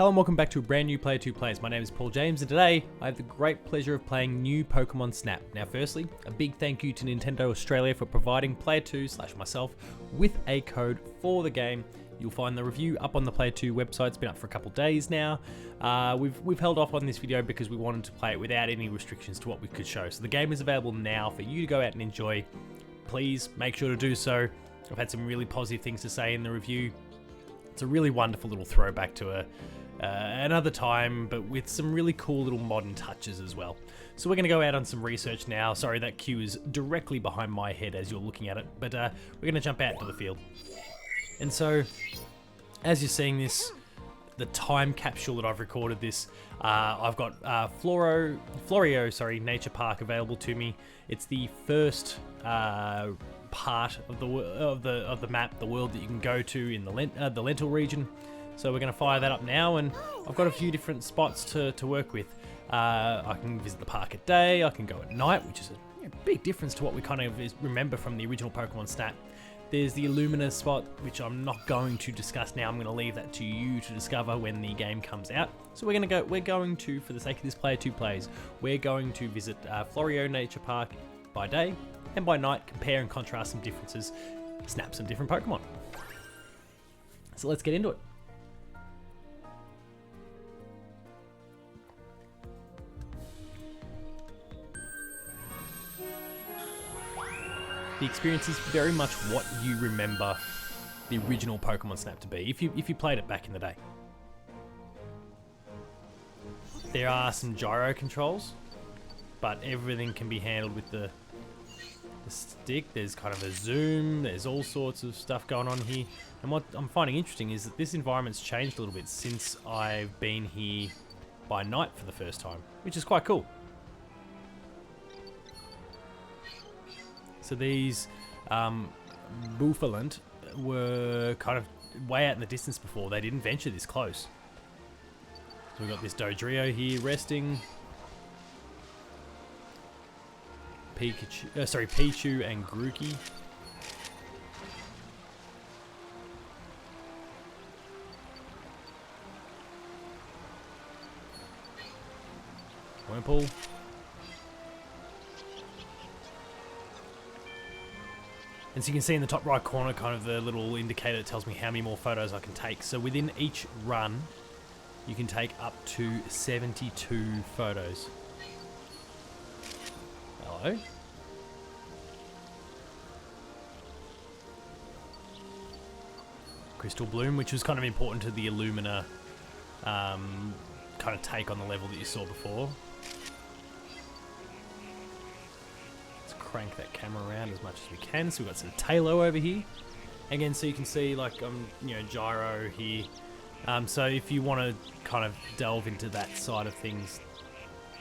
Hello and welcome back to a brand new Player 2 Plays. My name is Paul James and today I have the great pleasure of playing new Pokemon Snap. Now firstly, a big thank you to Nintendo Australia for providing Player 2 / myself with a code for the game. You'll find the review up on the Player 2 website. It's been up for a couple days now. We've held off on this video because we wanted to play it without any restrictions to what we could show. So the game is available now for you to go out and enjoy. Please make sure to do so. I've had some really positive things to say in the review. It's a really wonderful little throwback to another time, but with some really cool little modern touches as well. So we're going to go out on some research now. Sorry, that queue is directly behind my head as you're looking at it, but we're going to jump out to the field. And so, as you're seeing this, the time capsule that I've recorded this, I've got Florio, Nature Park available to me. It's the first part of the map, the world that you can go to in the Lentil region. So we're going to fire that up now, and I've got a few different spots to work with. I can visit the park at day, I can go at night, which is a big difference to what we kind of remember from the original Pokemon Snap. There's the Illumina spot, which I'm not going to discuss now. I'm going to leave that to you to discover when the game comes out. So we're going to, for the sake of this Player 2 Plays, we're going to visit Florio Nature Park by day, and by night compare and contrast some differences, snap some different Pokemon. So let's get into it. The experience is very much what you remember the original Pokemon Snap to be, if you played it back in the day. There are some gyro controls, but everything can be handled with the stick. There's kind of a zoom, there's all sorts of stuff going on here. And what I'm finding interesting is that this environment's changed a little bit since I've been here by night for the first time, which is quite cool. So these Buffalant were kind of way out in the distance before. They didn't venture this close. So we've got this Dodrio here resting. Pichu and Grookey. Wurmple. And so you can see in the top right corner kind of the little indicator that tells me how many more photos I can take. So within each run, you can take up to 72 photos. Hello. Crystal Bloom, which was kind of important to the Illumina kind of take on the level that you saw before. Crank that camera around as much as we can. So we've got some Tailo over here. Again, so you can see like gyro here. So if you want to kind of delve into that side of things,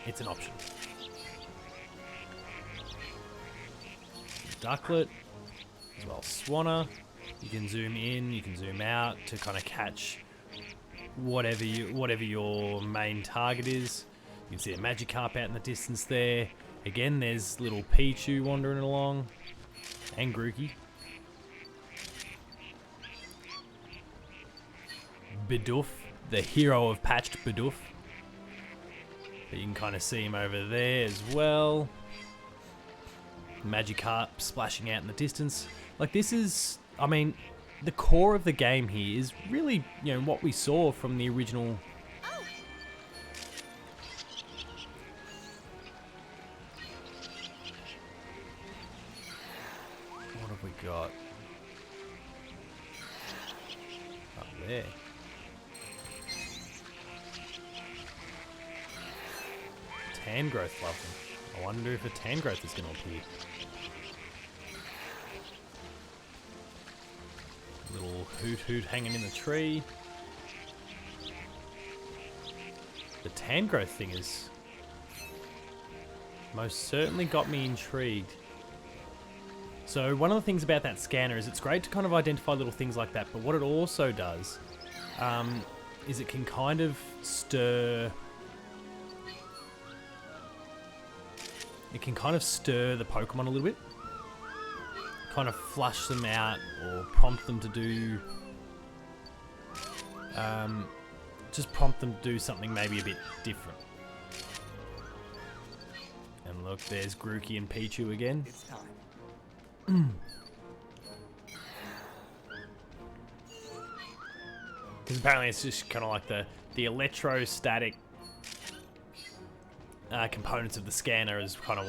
it's an option. Ducklet, as well as Swanna. You can zoom in, you can zoom out to kind of catch whatever your main target is. You can see a Magikarp out in the distance there. Again, there's little Pichu wandering along, and Grookey. Bidoof, the hero of patched Bidoof. But you can kind of see him over there as well. Magikarp splashing out in the distance. Like this is, I mean, the core of the game here is really, what we saw from the original. We got up there. Tangrowth, love them. I wonder if a Tangrowth is going to appear. Little Hoot hanging in the tree. The Tangrowth thing is most certainly got me intrigued. So one of the things about that scanner is it's great to kind of identify little things like that, but what it also does is it can kind of stir the Pokemon a little bit. Kind of flush them out or prompt them to do just prompt them to do something maybe a bit different. And look, there's Grookey and Pichu again. It's time. Because apparently it's just kind of like the electrostatic components of the scanner is kind of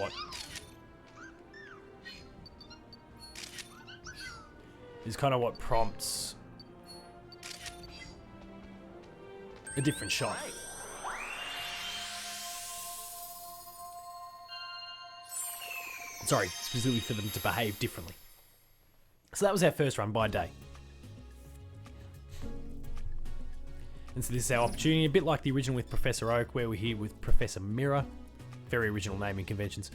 what prompts a different shot. Sorry, specifically for them to behave differently. So that was our first run by day. And so this is our opportunity, a bit like the original with Professor Oak, where we're here with Professor Mirror. Very original naming conventions.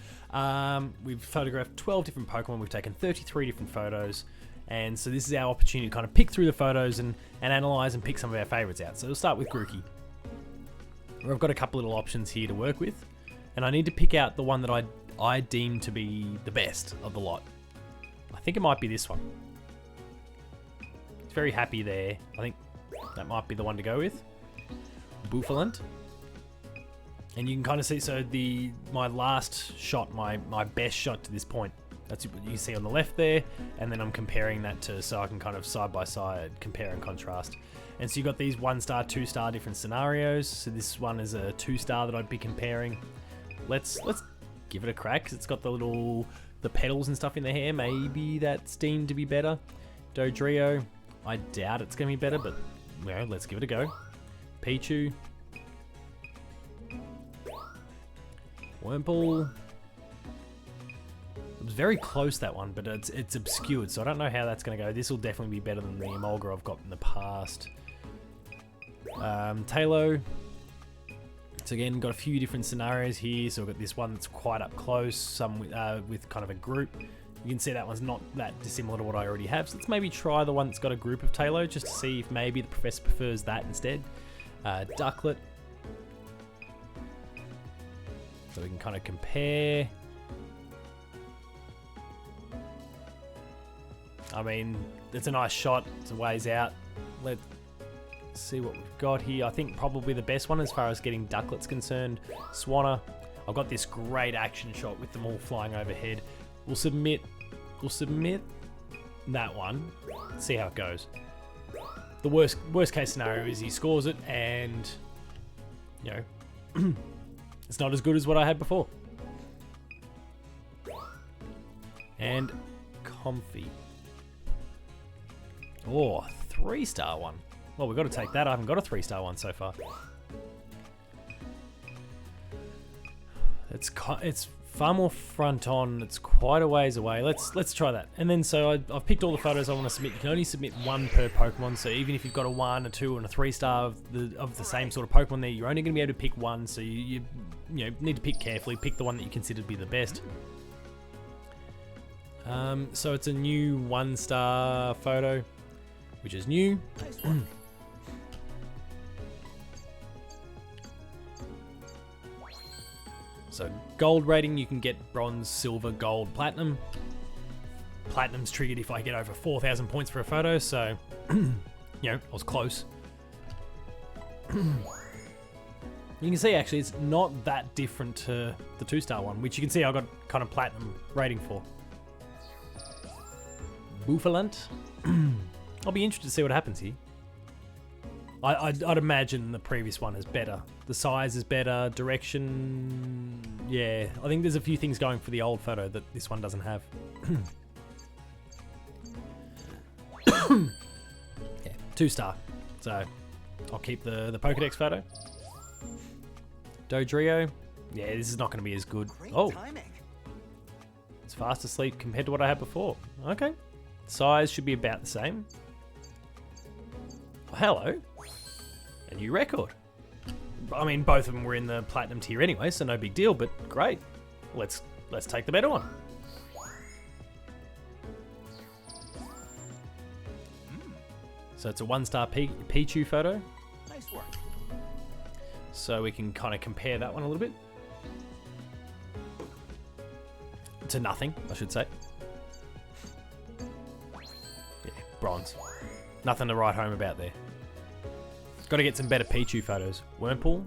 We've photographed 12 different Pokemon. We've taken 33 different photos. And so this is our opportunity to kind of pick through the photos and analyze and pick some of our favorites out. So we'll start with Grookey. Where I've got a couple little options here to work with. And I need to pick out the one that I deem to be the best of the lot. I think it might be this one. It's very happy there. I think that might be the one to go with. Bouffalant. And you can kind of see, so my last shot, my best shot to this point, that's what you see on the left there, and then I'm comparing that to, so I can kind of side by side compare and contrast. And so you've got these 1-star, 2-star different scenarios. So this one is a 2-star that I'd be comparing. Let's give it a crack, 'cause it's got the petals and stuff in the hair. Maybe that's deemed to be better. Dodrio, I doubt it's going to be better, but you know, let's give it a go. Pichu. Wurmple. It was very close, that one, but it's obscured, so I don't know how that's going to go. This will definitely be better than the Emolga I've got in the past. Talo. So again, got a few different scenarios here. So we've got this one that's quite up close, some with kind of a group. You can see that one's not that dissimilar to what I already have. So let's maybe try the one that's got a group of Talo, just to see if maybe the professor prefers that instead. Ducklet. So we can kind of compare. I mean, it's a nice shot. It's a ways out. Let's see what we've got here. I think probably the best one as far as getting Ducklet's concerned. Swanna. I've got this great action shot with them all flying overhead. We'll submit that one. See how it goes. The worst case scenario is he scores it, and you know, it's not as good as what I had before. And Comfy. Oh, 3-star one. Well, we've got to take that. I haven't got a 3-star one so far. It's far more front on. It's quite a ways away. Let's try that. And then so I've picked all the photos I want to submit. You can only submit one per Pokemon. So even if you've got a 1, a 2, and a 3-star of the same sort of Pokemon there, you're only going to be able to pick one. So you know, need to pick carefully. Pick the one that you consider to be the best. So it's a new 1-star photo, which is new. So gold rating, you can get bronze, silver, gold, platinum. Platinum's triggered if I get over 4,000 points for a photo, so you know, I was close. You can see actually it's not that different to the 2-star one, which you can see I got kind of platinum rating for. Bouffalant. I'll be interested to see what happens here. I'd imagine the previous one is better. The size is better, direction... Yeah, I think there's a few things going for the old photo that this one doesn't have. Yeah, 2-star. So, I'll keep the Pokedex photo. Dodrio. Yeah, this is not going to be as good. Oh, it's fast asleep compared to what I had before. Okay. Size should be about the same. Oh, hello. A new record. I mean, both of them were in the platinum tier anyway, so no big deal, but great. Let's take the better one. So it's a 1-star Pichu photo. Nice work. So we can kind of compare that one a little bit. To nothing, I should say. Yeah, bronze. Nothing to write home about there. Got to get some better Pichu photos. Wurmple.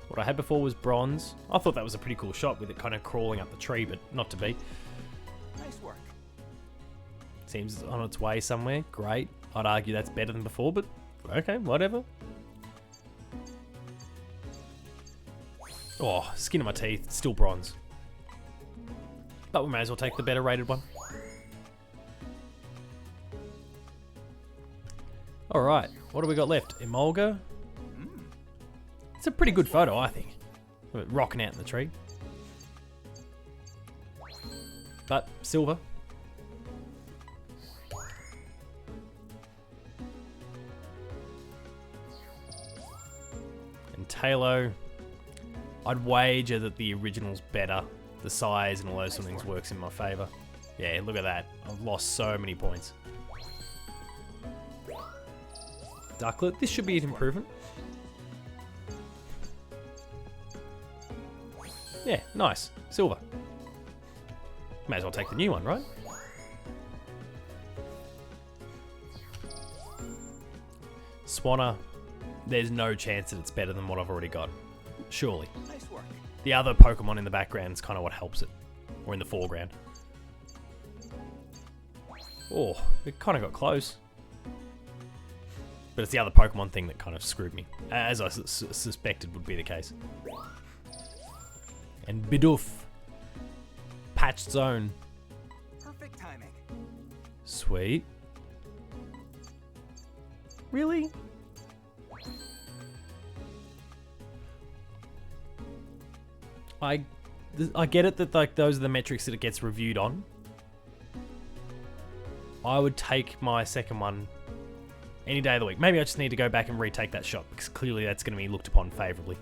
What I had before was bronze. I thought that was a pretty cool shot with it kind of crawling up the tree, but not to be. Nice work. Seems on its way somewhere. Great. I'd argue that's better than before, but okay, whatever. Oh, skin of my teeth. Still bronze. But we may as well take the better rated one. Alright, what do we got left? Emolga. It's a pretty good photo, I think. Of it rocking out in the tree. But silver. And Talo. I'd wager that the original's better. The size and all those sort of things works in my favour. Yeah, look at that. I've lost so many points. Ducklet. This should be an improvement. Yeah, nice. Silver. May as well take the new one, right? Swanna. There's no chance that it's better than what I've already got. Surely. Nice work. The other Pokemon in the background is kind of what helps it. Or in the foreground. Oh, it kind of got close. But it's the other Pokemon thing that kind of screwed me. As I suspected would be the case. And Bidoof. Patched Zone. Perfect timing. Sweet. Really? I get it that like those are the metrics that it gets reviewed on. I would take my second one any day of the week. Maybe I just need to go back and retake that shot because clearly that's going to be looked upon favourably.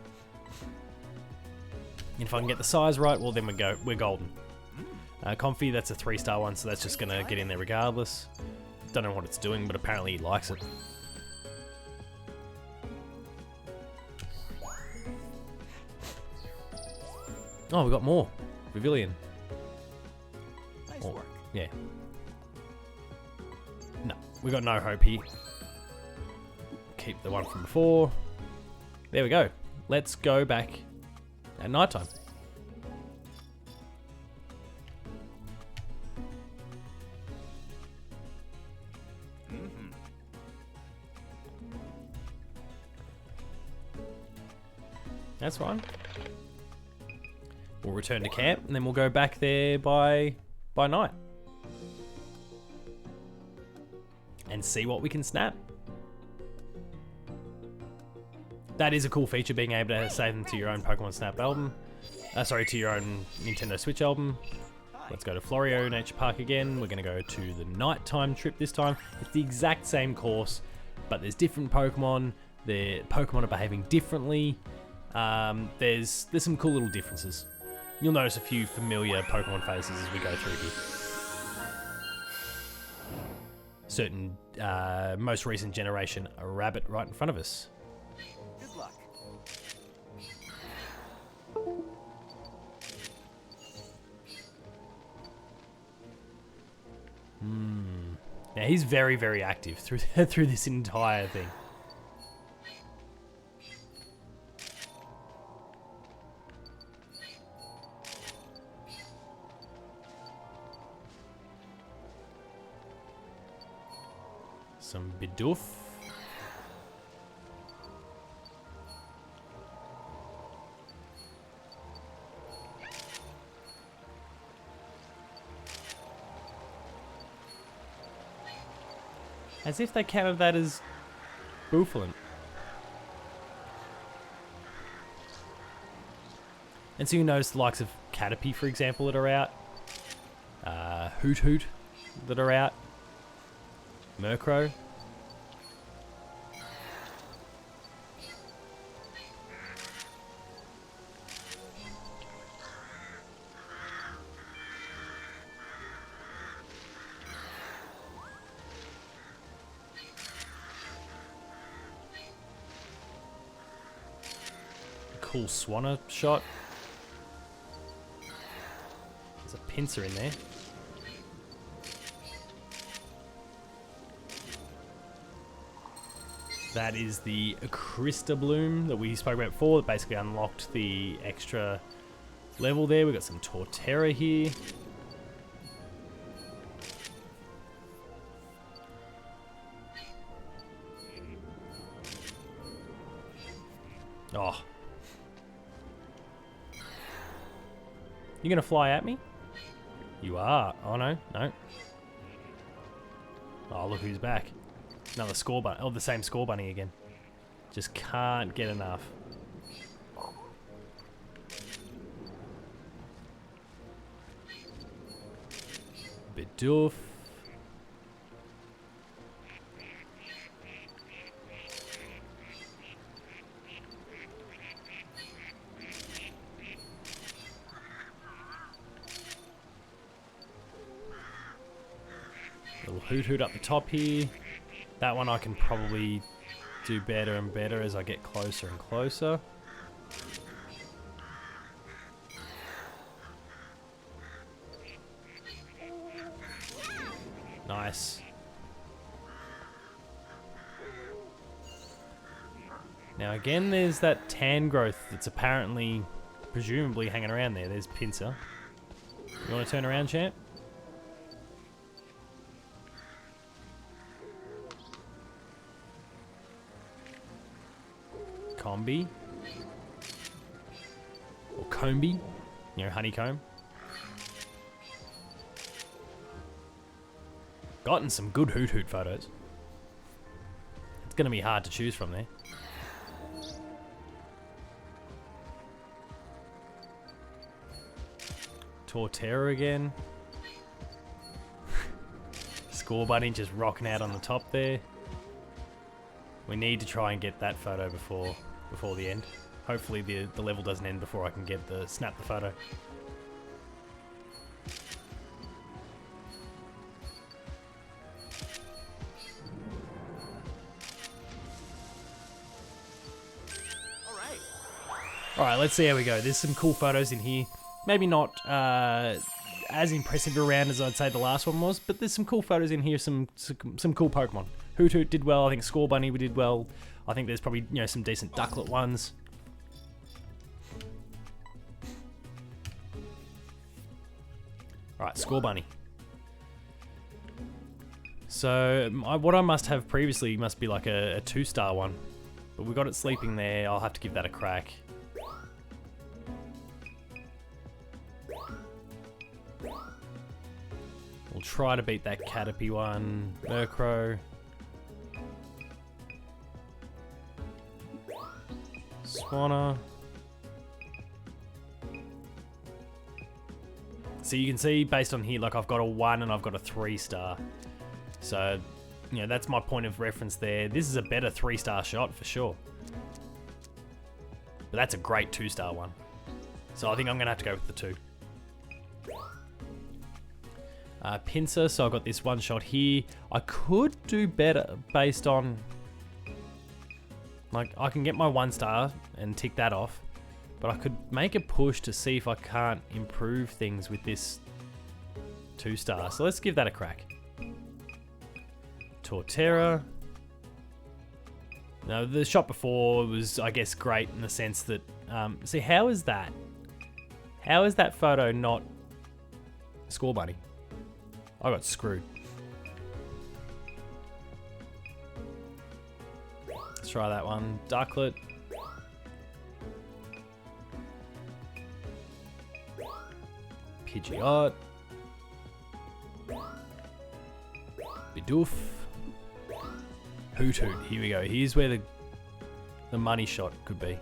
And if I can get the size right, well then we're golden. Comfy, that's a 3-star one, so that's just going to get in there regardless. Don't know what it's doing, but apparently he likes it. Oh, we got more. Pavilion. Nice Oh, work. yeah. No, we got no hope here. Keep the one from before. There we go. Let's go back at night time. That's fine. We'll return to camp and then we'll go back there by night. And see what we can snap. That is a cool feature, being able to save them to your own Pokemon Snap album. To your own Nintendo Switch album. Let's go to Florio Nature Park again. We're going to go to the nighttime trip this time. It's the exact same course, but there's different Pokemon. The Pokemon are behaving differently. There's some cool little differences. You'll notice a few familiar Pokemon faces as we go through here. Certain, most recent generation, a rabbit right in front of us. Good luck. Now he's very, very active through through this entire thing. Some Bidoof. As if they counted that as Bouffalant. And so you notice the likes of Caterpie, for example, that are out. Hoot Hoot that are out. Murkrow. Cool Swanna shot. There's a pincer in there. That is the Krista Bloom that we spoke about before. That basically unlocked the extra level there. We've got some Torterra here. Oh. You gonna fly at me? You are. Oh no, no. Oh, look who's back. Another score bunny. Oh, the same score bunny again. Just can't get enough. Bidoof. Little Hoot Hoot up the top here. That one I can probably do better and better as I get closer and closer. Nice. Now again, there's that tan growth that's apparently, presumably hanging around there. There's Pinsir. You want to turn around, champ? Combi. Or Combi. You know, honeycomb. Gotten some good Hoot Hoot photos. It's going to be hard to choose from there. Torterra again. Score bunny just rocking out on the top there. We need to try and get that photo before the end. Hopefully the level doesn't end before I can get snap the photo. Alright, let's see how we go. There's some cool photos in here. Maybe not as impressive around as I'd say the last one was, but there's some cool photos in here, some cool Pokemon. Hoot Hoot did well, I think Score Bunny we did well. I think there's probably, you know, some decent Ducklet ones. Alright, Score Bunny. So, what I must have previously must be like a 2-star one. But we got it sleeping there, I'll have to give that a crack. We'll try to beat that Caterpie one. Murkrow. Swanna. So you can see based on here, like I've got a 1 and I've got a 3-star. So, you know, that's my point of reference there. This is a better 3-star shot for sure. But that's a great 2-star one. So I think I'm going to have to go with the 2. Pinsir, so I've got this one shot here. I could do better based on... Like, I can get my 1-star and tick that off. But I could make a push to see if I can't improve things with this 2-star. So let's give that a crack. Torterra. Now, the shot before was, I guess, great in the sense that... see, how is that? How is that photo not Score Bunny? I got screwed. Let's try that one. Ducklet. Pidgeot. Bidoof. Hoot Hoot. Here we go. Here's where the money shot could be.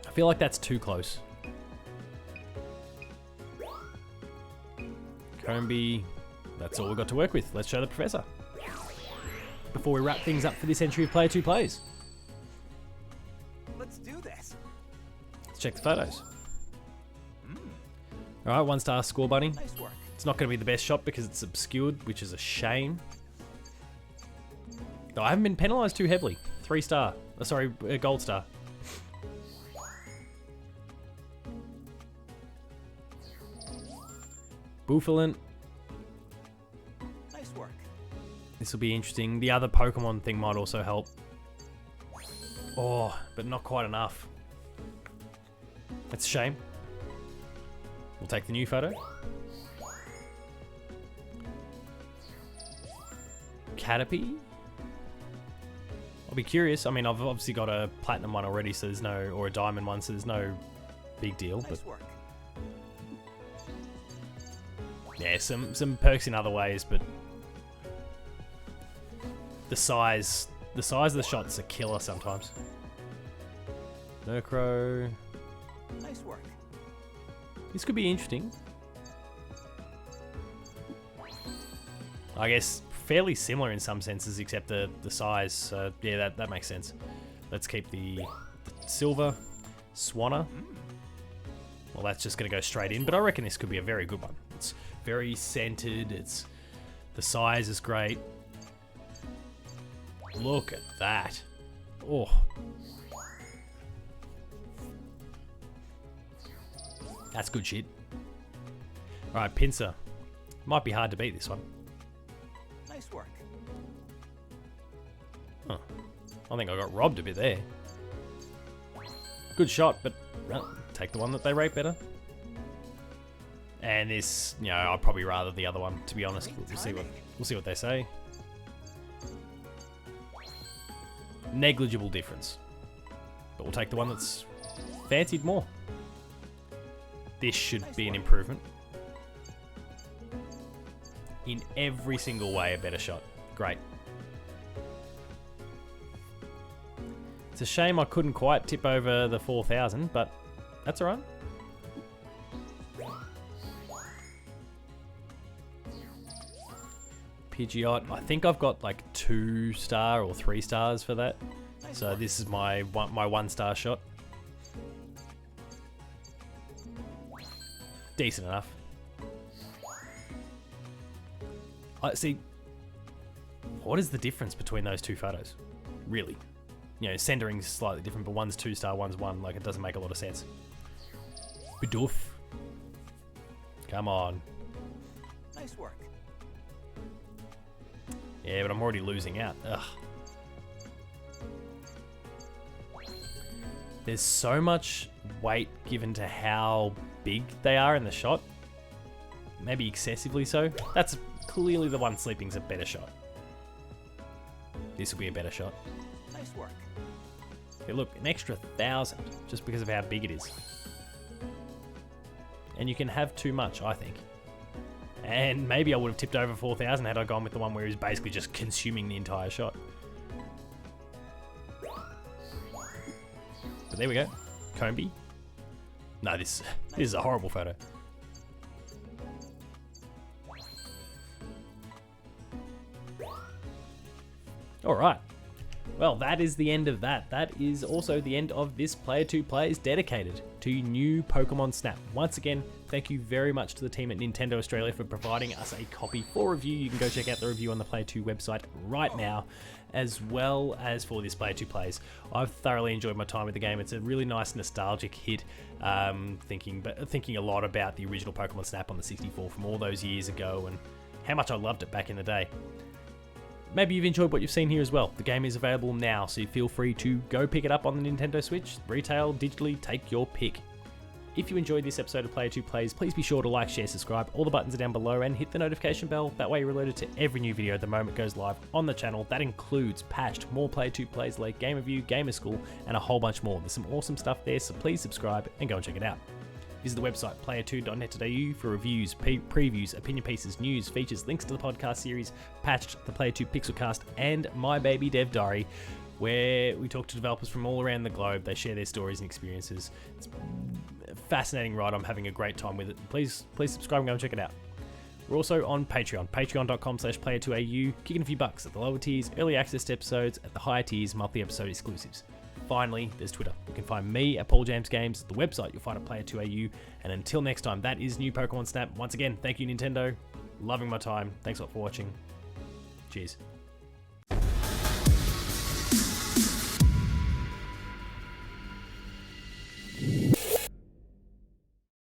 I feel like that's too close. Combi. That's all we've got to work with. Let's show the professor. Before we wrap things up for this entry of Player 2 Plays. Let's do this. Let's check the photos. Alright, 1-star Score Bunny. Nice work. It's not going to be the best shot because it's obscured, which is a shame. Though I haven't been penalised too heavily. 3-star. Sorry, Gold Star. Bouffalant. Nice work. This will be interesting. The other Pokemon thing might also help. Oh, but not quite enough. That's a shame. We'll take the new photo. Caterpie? I'll be curious. I mean, I've obviously got a platinum one already, so there's no, or a diamond one, so there's no big deal. Nice But work. yeah, some perks in other ways, but the size of the shot's a killer sometimes. Murkrow. Nice work. This could be interesting. I guess fairly similar in some senses, except the size. So yeah, that makes sense. Let's keep the silver Swanna. Well, that's just going to go straight in, but I reckon this could be a very good one. It's very centered. The size is great. Look at that. Oh. That's good shit. Alright, Pinsir. Might be hard to beat this one. Nice work. Huh. I think I got robbed a bit there. Good shot, but take the one that they rate better. And this, you know, I'd probably rather the other one, to be honest. We'll see what they say. Negligible difference. But we'll take the one that's fancied more. This should be an improvement. In every single way, a better shot. Great. It's a shame I couldn't quite tip over the 4,000, but that's alright. Pidgeot, I think I've got like 2-star or 3 stars for that. So this is my 1-star shot. Decent enough. See, what is the difference between those two photos? Really? You know, centering's slightly different, but one's 2-star, one's 1. Like, it doesn't make a lot of sense. Bidoof. Come on. Nice work. Yeah, but I'm already losing out. Ugh. There's so much weight given to how big they are in the shot. Maybe excessively so. That's clearly the one sleeping's a better shot. This will be a better shot. Nice work. Hey, look, an extra 1,000 just because of how big it is. And you can have too much, I think. And maybe I would have tipped over 4,000 had I gone with the one where he was basically just consuming the entire shot. But there we go. Combee. No, this is a horrible photo. Alright. Well, that is the end of that. That is also the end of this Player 2 Plays dedicated to new Pokemon Snap. Once again, thank you very much to the team at Nintendo Australia for providing us a copy for review. You can go check out the review on the Player 2 website right now, as well as for this Player 2 Plays. I've thoroughly enjoyed my time with the game. It's a really nice nostalgic hit, thinking a lot about the original Pokemon Snap on the 64 from all those years ago and how much I loved it back in the day. Maybe you've enjoyed what you've seen here as well. The game is available now, so you feel free to go pick it up on the Nintendo Switch, retail, digitally, take your pick. If you enjoyed this episode of Player 2 Plays, please be sure to like, share, subscribe. All the buttons are down below, and hit the notification bell. That way you're alerted to every new video the moment it goes live on the channel. That includes patched, more Player 2 Plays like Game Review, Gamer School, and a whole bunch more. There's some awesome stuff there, so please subscribe and go and check it out. Visit the website player2.net.au for reviews, previews, opinion pieces, news, features, links to the podcast series, patched, the Player 2 Pixelcast, and My Baby Dev Diary, where we talk to developers from all around the globe. They share their stories and experiences. It's a fascinating ride. I'm having a great time with it. Please subscribe and go and check it out. We're also on Patreon, patreon.com/player2au, kicking a few bucks at the lower tiers, early access to episodes, at the higher tiers, monthly episode exclusives. Finally, there's Twitter. You can find me at Paul James Games, the website you'll find at Player2au, and until next time, that is new Pokemon Snap. Once again, thank you Nintendo, loving my time, thanks a lot for watching, cheers.